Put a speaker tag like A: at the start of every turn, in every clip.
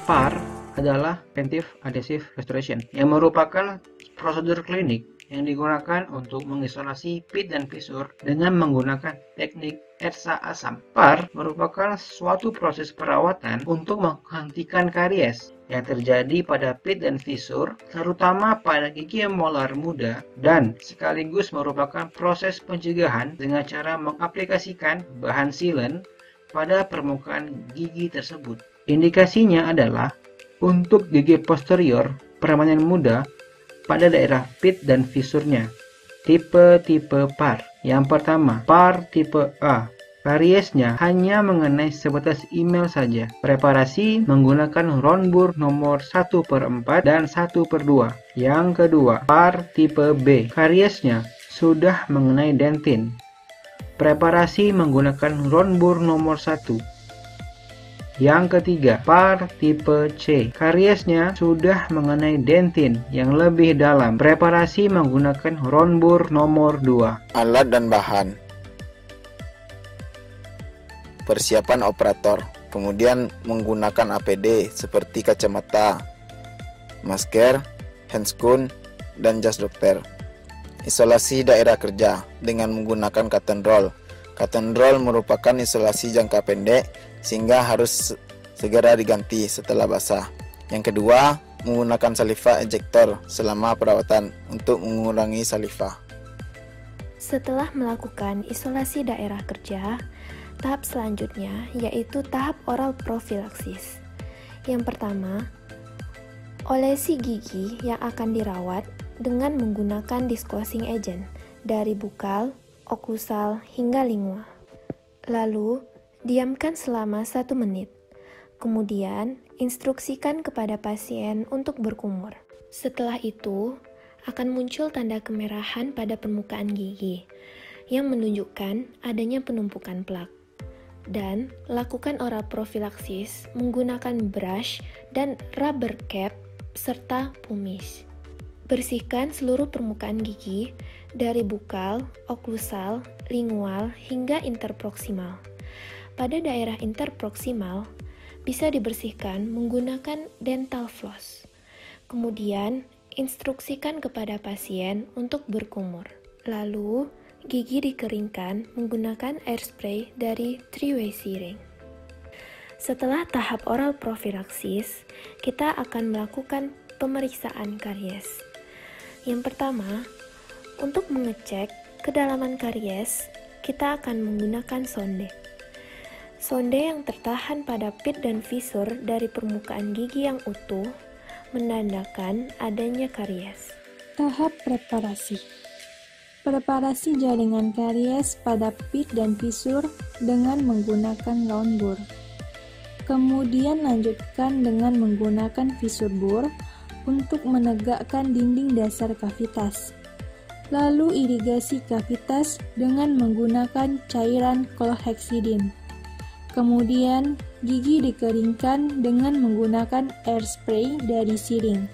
A: PAR adalah Preventive Adhesive Restoration, yang merupakan prosedur klinik yang digunakan untuk mengisolasi pit dan fisur dengan menggunakan teknik ETSA asam. PAR merupakan suatu proses perawatan untuk menghentikan karies yang terjadi pada pit dan fisur, terutama pada gigi molar muda, dan sekaligus merupakan proses pencegahan dengan cara mengaplikasikan bahan sealant pada permukaan gigi tersebut. Indikasinya adalah untuk gigi posterior permanen muda pada daerah pit dan fisurnya. Tipe-tipe PAR. Yang pertama, PAR tipe A. Kariesnya hanya mengenai sebatas email saja. Preparasi menggunakan Ron-Burr nomor 1/4 dan 1/2. Yang kedua, PAR tipe B. Kariesnya sudah mengenai dentin. Preparasi menggunakan Ron-Burr nomor 1. Yang ketiga, PAR tipe C. Kariesnya sudah mengenai dentin yang lebih dalam. Preparasi menggunakan Ron-Burr nomor 2.
B: Alat dan bahan. Persiapan operator. Kemudian menggunakan APD seperti kacamata, masker, handscoon, dan jas dokter. Isolasi daerah kerja dengan menggunakan cotton roll. Cotton roll merupakan isolasi jangka pendek sehingga harus segera diganti setelah basah. Yang kedua, menggunakan saliva ejector selama perawatan untuk mengurangi saliva.
C: Setelah melakukan isolasi daerah kerja, tahap selanjutnya yaitu tahap oral profilaksis. Yang pertama, olesi gigi yang akan dirawat dengan menggunakan disclosing agent dari bukal, oklusal, hingga lingual. Lalu, diamkan selama 1 menit. Kemudian, instruksikan kepada pasien untuk berkumur. Setelah itu, akan muncul tanda kemerahan pada permukaan gigi yang menunjukkan adanya penumpukan plak. Dan, lakukan oral profilaksis menggunakan brush dan rubber cap serta pumice. Bersihkan seluruh permukaan gigi dari bukal, oklusal, lingual, hingga interproksimal. Pada daerah interproksimal, bisa dibersihkan menggunakan dental floss. Kemudian, instruksikan kepada pasien untuk berkumur. Lalu, gigi dikeringkan menggunakan air spray dari three-way searing. Setelah tahap oral profilaksis, kita akan melakukan pemeriksaan karies. Yang pertama, untuk mengecek kedalaman karies, kita akan menggunakan sonde. Sonde yang tertahan pada pit dan fisur dari permukaan gigi yang utuh menandakan adanya karies.
D: Tahap preparasi. Preparasi jaringan karies pada pit dan fisur dengan menggunakan Ron-Burr. Kemudian lanjutkan dengan menggunakan fisur Burr untuk menegakkan dinding dasar kavitas. Lalu irigasi kavitas dengan menggunakan cairan chlorhexidine. Kemudian gigi dikeringkan dengan menggunakan air spray dari searing.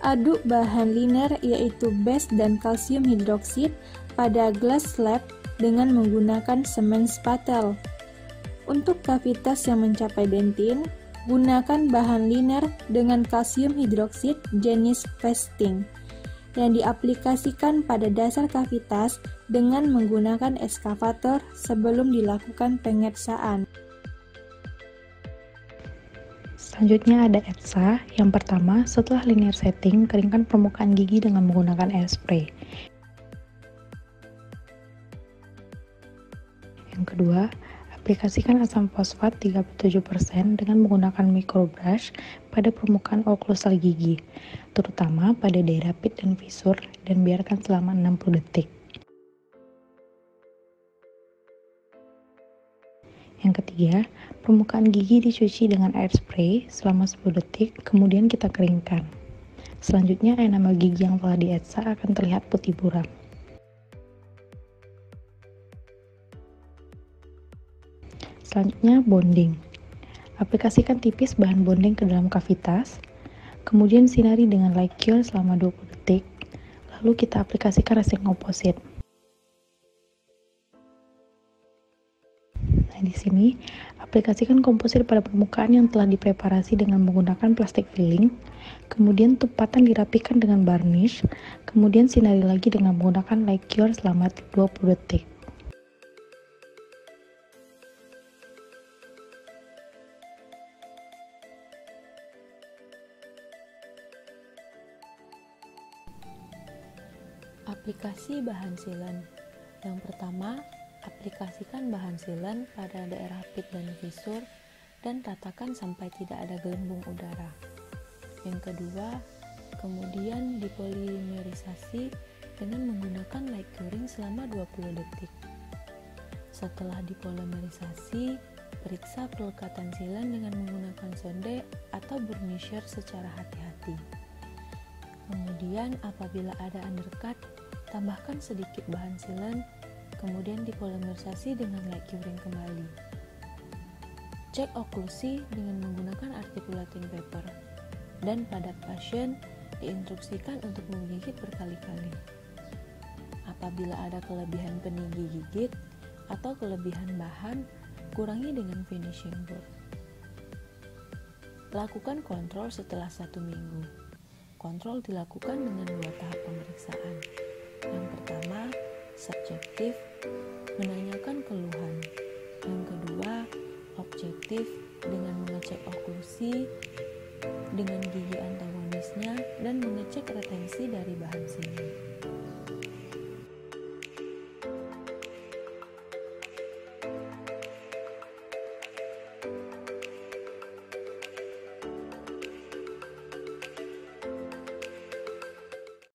D: Aduk bahan liner yaitu base dan kalsium hidroksid pada glass slab dengan menggunakan semen spatel. Untuk kavitas yang mencapai dentin, gunakan bahan liner dengan kalsium hidroksid jenis pasting yang diaplikasikan pada dasar kavitas dengan menggunakan eskavator sebelum dilakukan pengersaan.
E: Selanjutnya ada ETSA. Yang pertama, setelah linear setting, keringkan permukaan gigi dengan menggunakan air spray. Yang kedua, aplikasikan asam fosfat 37% dengan menggunakan microbrush pada permukaan oklusal gigi, terutama pada daerah pit dan fisur, dan biarkan selama 60 detik. Yang ketiga, permukaan gigi dicuci dengan air spray selama 10 detik, kemudian kita keringkan. Selanjutnya, enamel gigi yang telah dietsa akan terlihat putih buram. Selanjutnya, bonding. Aplikasikan tipis bahan bonding ke dalam kavitas, kemudian sinari dengan light cure selama 20 detik, lalu kita aplikasikan resin komposit. Nah, di sini aplikasikan komposit pada permukaan yang telah dipreparasi dengan menggunakan plastik filling, kemudian tepatan dirapikan dengan varnish, kemudian sinari lagi dengan menggunakan light cure selama 20 detik.
F: Aplikasi bahan sealant. Yang pertama, aplikasikan bahan sealant pada daerah pit dan fisur dan ratakan sampai tidak ada gelembung udara. Yang kedua, kemudian dipolimerisasi dengan menggunakan light curing selama 20 detik. Setelah dipolimerisasi, periksa pelekatan sealant dengan menggunakan sonde atau burnisher secara hati-hati. Kemudian apabila ada undercut, tambahkan sedikit bahan sealant, kemudian dipolimerisasi dengan light curing kembali. Cek oklusi dengan menggunakan articulating paper, dan pada pasien diinstruksikan untuk menggigit berkali-kali. Apabila ada kelebihan peninggi gigit atau kelebihan bahan, kurangi dengan finishing board. Lakukan kontrol setelah 1 minggu. Kontrol dilakukan dengan 2 tahap pemeriksaan. Yang pertama, subjektif, menanyakan keluhan. Yang kedua, objektif, dengan mengecek oklusi dengan gigi antagonisnya dan mengecek retensi dari bahan sealant.